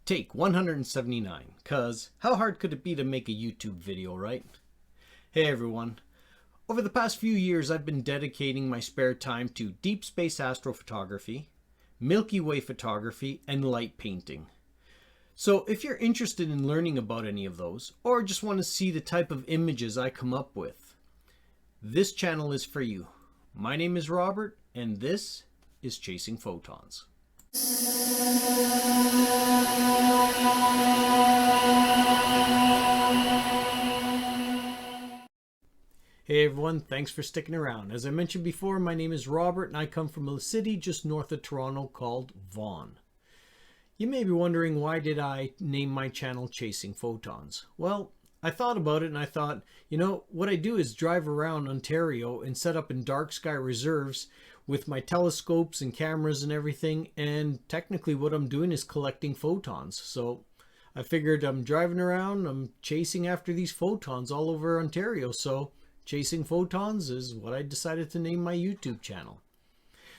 Take 179, cause how hard could it be to make a YouTube video, right? Hey everyone. Over the past few years, I've been dedicating my spare time to deep space astrophotography, Milky Way photography, and light painting. So if you're interested in learning about any of those, or just want to see the type of images I come up with, this channel is for you. My name is Robert, and this is Chasing Photons. Hey everyone, thanks for sticking around. As I mentioned before, my name is Robert and I come from a city just north of Toronto called Vaughan. You may be wondering, why did I name my channel Chasing Photons? Well, I thought about it and I thought, what I do is drive around Ontario and set up in dark sky reserves with my telescopes and cameras and everything, and technically what I'm doing is collecting photons. So I figured I'm driving around, I'm chasing after these photons all over Ontario, so Chasing Photons is what I decided to name my YouTube channel.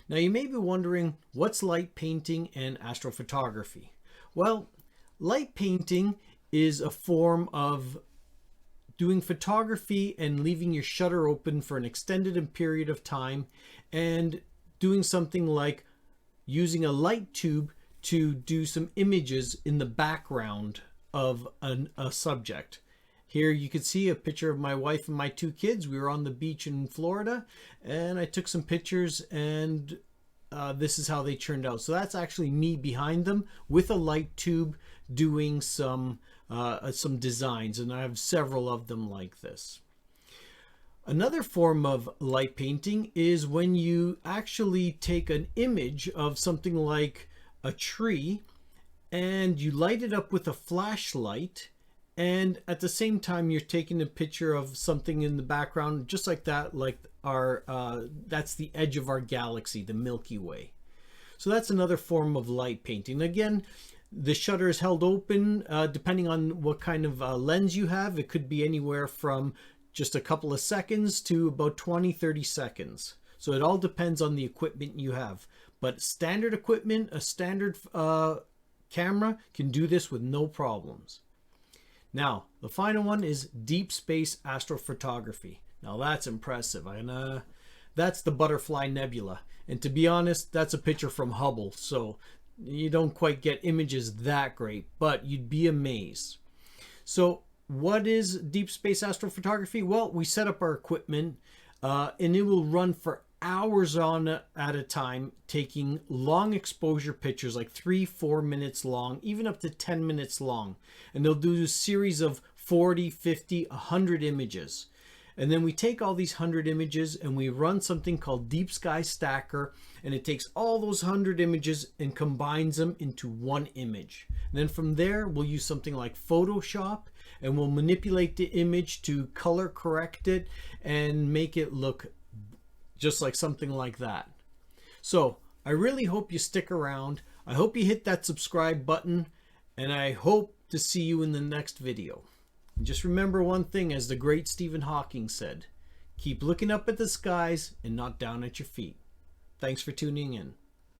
Now you may be wondering, what's light painting and astrophotography? Well, light painting is a form of doing photography and leaving your shutter open for an extended period of time and doing something like using a light tube to do some images in the background of a subject. Here you can see a picture of my wife and my two kids. We were on the beach in Florida and I took some pictures, and this is how they turned out. So that's actually me behind them with a light tube doing some designs, and I have several of them like this. Another form of light painting is when you actually take an image of something like a tree and you light it up with a flashlight, and at the same time you're taking a picture of something in the background just like that, like that's the edge of our galaxy, the Milky Way. So that's another form of light painting. Again, the shutter is held open depending on what kind of lens you have. It could be anywhere from just a couple of seconds to about 20-30 seconds. So it all depends on the equipment you have. But standard equipment, a standard camera can do this with no problems. Now, the final one is deep space astrophotography. Now that's impressive. That's the butterfly nebula. And to be honest, that's a picture from Hubble. So you don't quite get images that great, but you'd be amazed. So what is deep space astrophotography? Well, we set up our equipment and it will run for hours on at a time, taking long exposure pictures like 3-4 minutes long, even up to 10 minutes long. And they'll do a series of 40, 50, 100 images. And then we take all these 100 images and we run something called Deep Sky Stacker, and it takes all those 100 images and combines them into one image. And then from there, we'll use something like Photoshop and we'll manipulate the image to color correct it and make it look just like something like that. So I really hope you stick around. I hope you hit that subscribe button, and I hope to see you in the next video. And just remember one thing, as the great Stephen Hawking said, keep looking up at the skies and not down at your feet. Thanks for tuning in.